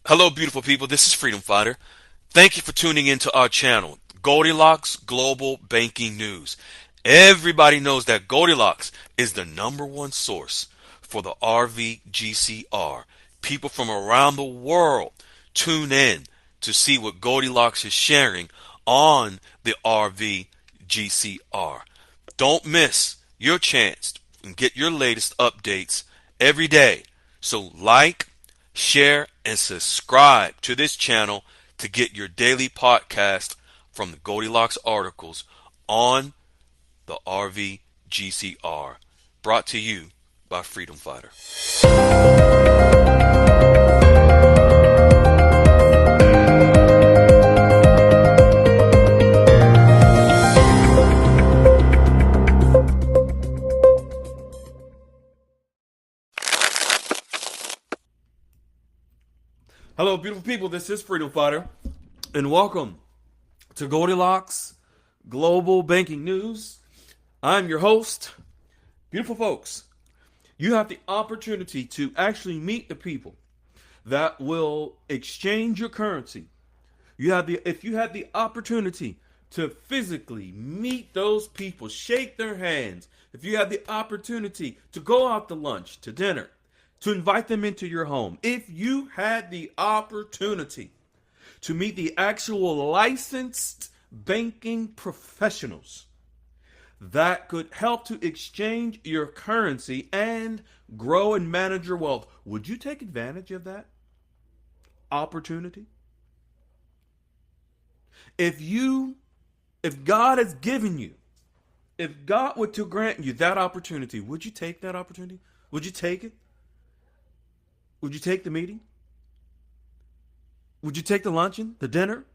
Hello, beautiful people. This is Freedom Fighter. Thank you for tuning into our channel, Goldilocks Global Banking News. Everybody knows that Goldilocks is the number one source for the RVGCR. People from around the world tune in to see what Goldilocks is sharing on the RVGCR. Don't miss your chance and get your latest updates every day. So like, share, and subscribe to this channel to get your daily podcast from the Goldilocks articles on the RVGCR. Brought to you by Freedom Fighter. Hello, beautiful people. This is Freedom Fighter, and welcome to Goldilocks Global Banking News. I'm your host. Beautiful folks, you have the opportunity to actually meet the people that will exchange your currency. If you had the opportunity to physically meet those people, shake their hands, if you had the opportunity to go out to lunch, to dinner, to invite them into your home, if you had the opportunity to meet the actual licensed banking professionals that could help to exchange your currency and grow and manage your wealth, would you take advantage of that opportunity? If God has given you, if God were to grant you that opportunity, would you take that opportunity? Would you take it? Would you take the meeting? Would you take the luncheon, the dinner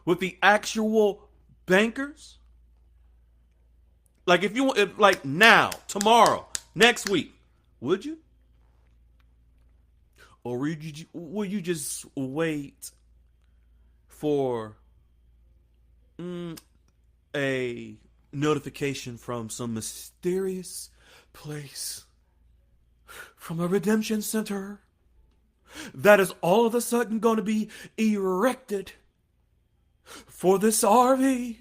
with the actual bankers? Like like now, tomorrow, next week, would you? Or will you just wait for a notification from some mysterious place, from a redemption center, that is all of a sudden going to be erected for this RV?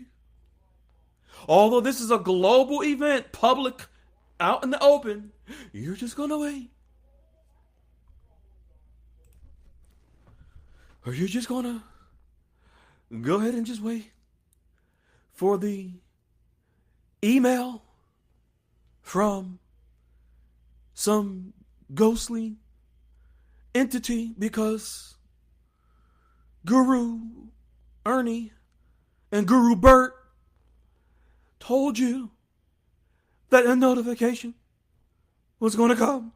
Although this is a global event, public, out in the open, you're just going to wait. Or you're just going to go ahead and just wait for the email from some ghostly entity because Guru Ernie and Guru Bert told you that a notification was going to come.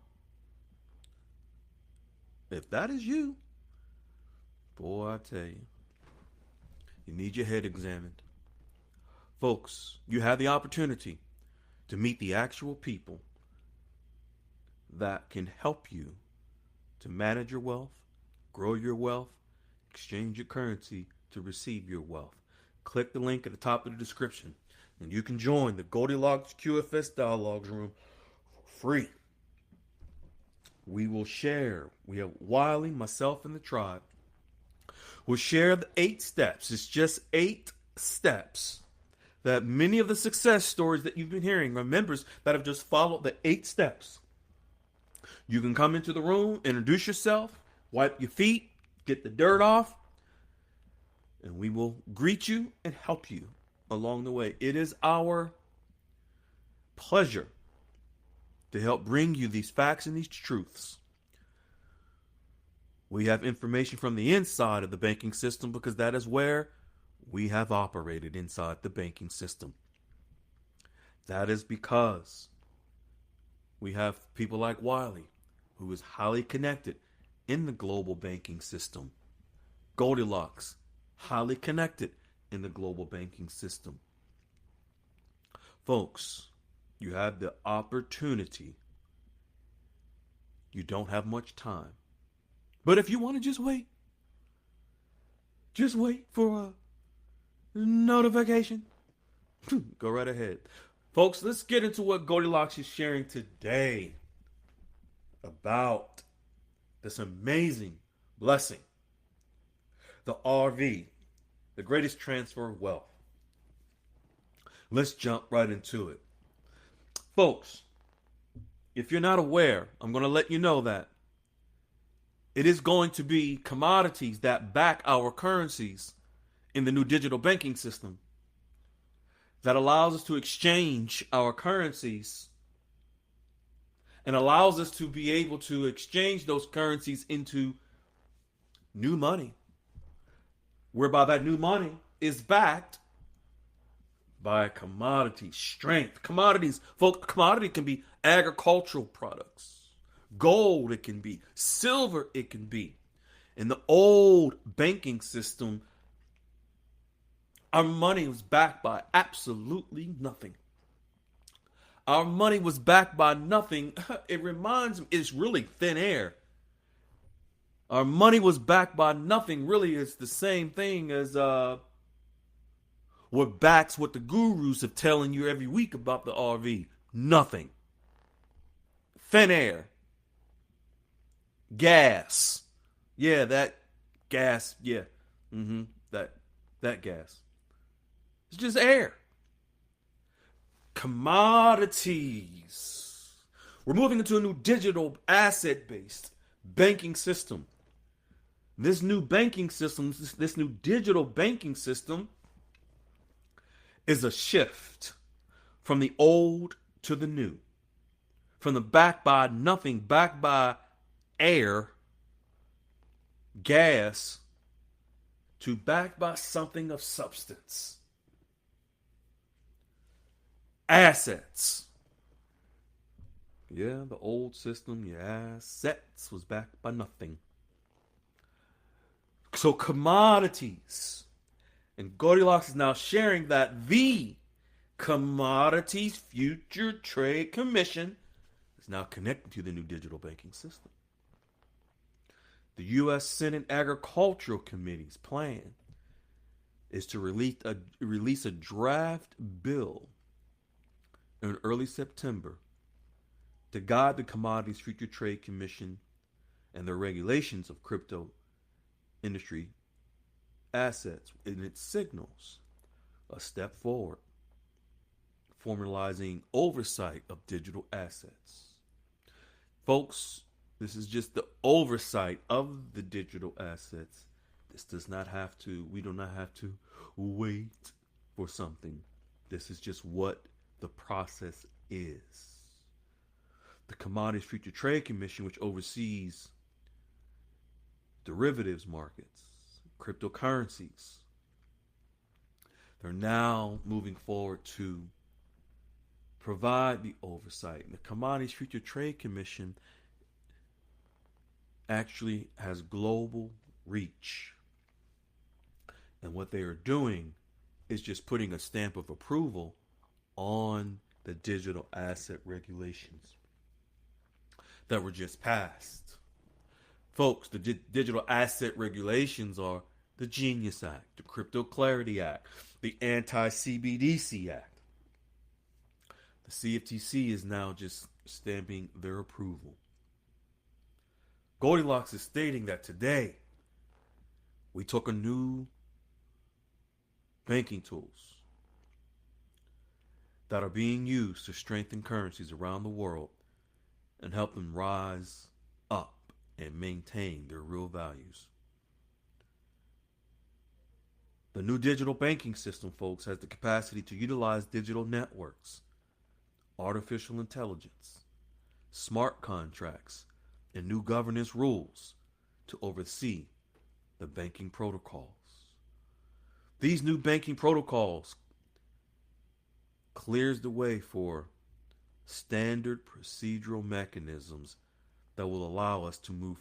If that is you, boy, I tell you, you need your head examined. Folks, you have the opportunity to meet the actual people that can help you to manage your wealth, grow your wealth, exchange your currency to receive your wealth. Click the link at the top of the description, and you can join the Goldilocks QFS Dialogues Room for free. We will share. We have Wiley, myself, and the tribe. We'll share the 8 steps. It's just 8 steps that many of the success stories that you've been hearing are members that have just followed the 8 steps. You can come into the room, introduce yourself, wipe your feet, get the dirt off, and we will greet you and help you along the way. It is our pleasure to help bring you these facts and these truths. We have information from the inside of the banking system because that is where we have operated, inside the banking system. That is because we have people like Wiley, who is highly connected in the global banking system. Goldilocks, highly connected in the global banking system. Folks, you have the opportunity. You don't have much time. But if you want to just wait for a notification, go right ahead. Folks, let's get into what Goldilocks is sharing today about this amazing blessing The RV, the greatest transfer of wealth. Let's jump right into it. Folks, if you're not aware, I'm going to let you know that it is going to be commodities that back our currencies in the new digital banking system that allows us to exchange our currencies and allows us to be able to exchange those currencies into new money, whereby that new money is backed by commodity strength. Commodities, folks, commodity can be agricultural products. Gold, it can be. Silver, it can be. In the old banking system, our money was backed by absolutely nothing. Our money was backed by nothing. It reminds me, it's really thin air. Our money was backed by nothing. Really, it's the same thing as what backs what the gurus are telling you every week about the RV. Nothing. Thin air. Gas. Yeah, that gas. Yeah. That gas. It's just air. Commodities. We're moving into a new digital asset-based banking system. This new banking system, this new digital banking system is a shift from the old to the new. From the backed by nothing, backed by air, gas, to backed by something of substance. Assets. Yeah, the old system, your assets was backed by nothing. So commodities. And Goldilocks is now sharing that the Commodities Future Trade Commission is now connected to the new digital banking system. The U.S. Senate Agricultural Committee's plan is to release a draft bill in early September to guide the Commodities Future Trade Commission and the regulations of crypto industry assets, and it signals a step forward, formalizing oversight of digital assets. Folks, this is just the oversight of the digital assets. This does not have to, we do not have to wait for something. This is just what the process is. The Commodities Future Trade Commission, which oversees derivatives markets, cryptocurrencies, they're now moving forward to provide the oversight. And the Commodities Future Trade Commission actually has global reach. And what they are doing is just putting a stamp of approval on the digital asset regulations that were just passed. Folks, the digital asset regulations are the Genius Act, the Crypto Clarity Act, the Anti-CBDC Act. The CFTC is now just stamping their approval. Goldilocks is stating that today we took a new banking tools that are being used to strengthen currencies around the world and help them rise up and maintain their real values. The new digital banking system, folks, has the capacity to utilize digital networks, artificial intelligence, smart contracts, and new governance rules to oversee the banking protocols. These new banking protocols clears the way for standard procedural mechanisms that will allow us to move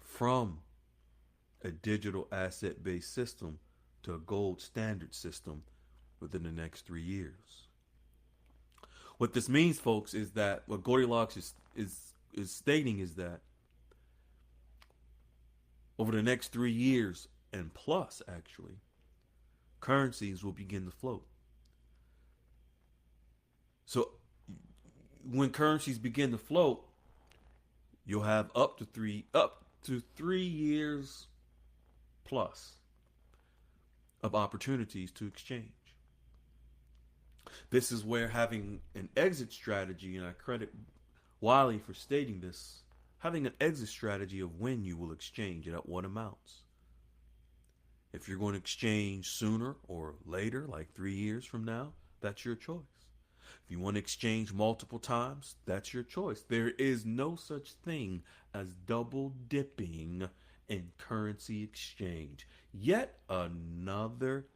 from a digital asset-based system to a gold standard system within the next 3 years. What this means, folks, is that what Goldilocks is stating is that over the next 3 years and plus, actually, currencies will begin to float. So when currencies begin to float, you'll have up to 3 years plus of opportunities to exchange. This is where having an exit strategy, and I credit Wiley for stating this, having an exit strategy of when you will exchange and at what amounts. If you're going to exchange sooner or later, like 3 years from now, that's your choice. If you want to exchange multiple times, that's your choice. There is no such thing as double dipping in currency exchange. Yet another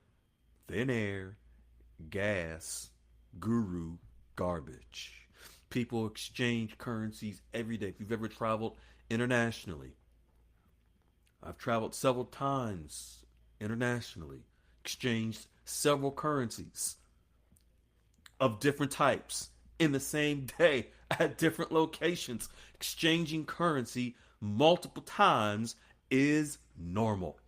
thin air, gas, guru garbage. People exchange currencies every day. If you've ever traveled internationally, I've traveled several times internationally, exchanged several currencies of different types in the same day at different locations. Exchanging currency multiple times is normal.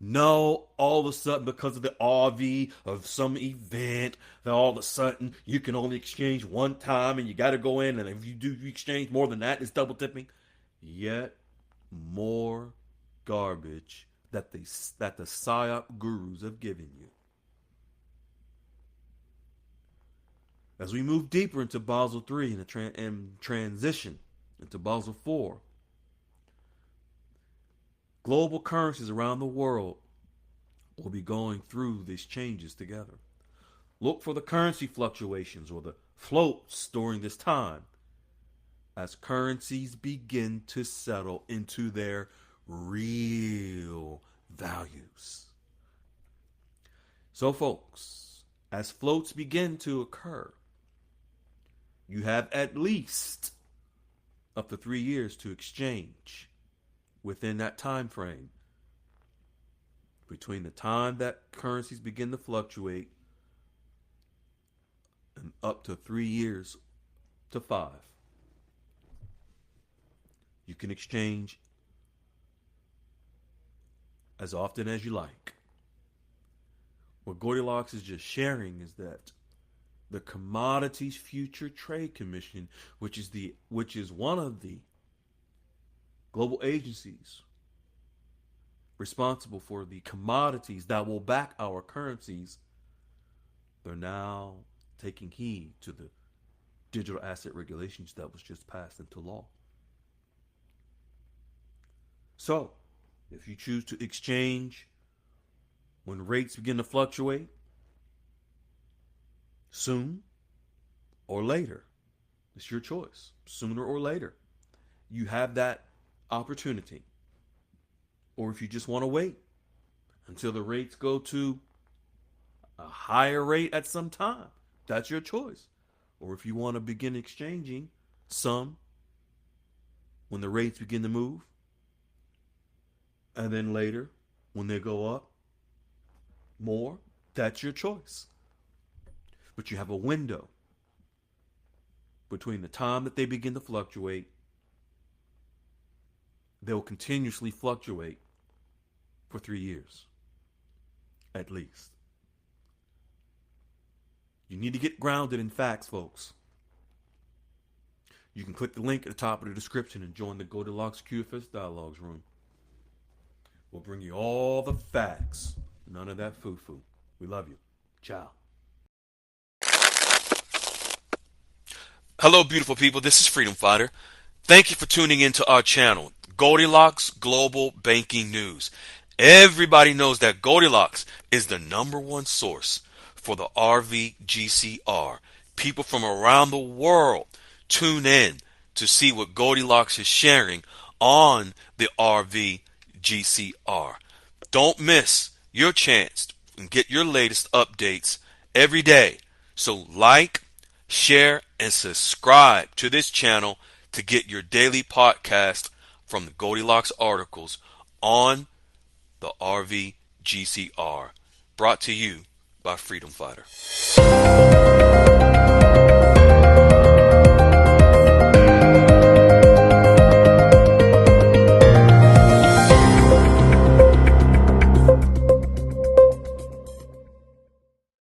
No, all of a sudden, because of the RV of some event, that all of a sudden you can only exchange one time and you got to go in, and if you do exchange more than that, it's double dipping. Yet more garbage that the PSYOP gurus have given you. As we move deeper into Basel III and transition into Basel IV, global currencies around the world will be going through these changes together. Look for the currency fluctuations or the floats during this time as currencies begin to settle into their real values. So, folks, as floats begin to occur, you have at least up to 3 years to exchange within that time frame. Between the time that currencies begin to fluctuate and up to 3 years to 5, you can exchange as often as you like. What Goldilocks is just sharing is that the Commodities Future Trade Commission, which is one of the global agencies responsible for the commodities that will back our currencies, they're now taking heed to the digital asset regulations that was just passed into law. So, if you choose to exchange when rates begin to fluctuate, soon or later, it's your choice. Sooner or later, you have that opportunity. Or if you just want to wait until the rates go to a higher rate at some time, that's your choice. Or if you want to begin exchanging some when the rates begin to move, and then later when they go up more, that's your choice. But you have a window between the time that they begin to fluctuate. They'll continuously fluctuate for 3 years, at least. You need to get grounded in facts, folks. You can click the link at the top of the description and join the Goldilocks QFS Dialogues room. We'll bring you all the facts. None of that foo-foo. We love you. Ciao. Hello, beautiful people. This is Freedom Fighter. Thank you for tuning into our channel, Goldilocks Global Banking News. Everybody knows that Goldilocks is the #1 source for the RVGCR. People from around the world tune in to see what Goldilocks is sharing on the RVGCR. Don't miss your chance and get your latest updates every day. So like, share, and subscribe to this channel to get your daily podcast from the Goldilocks articles on the RVGCR. Brought to you by Freedom Fighter.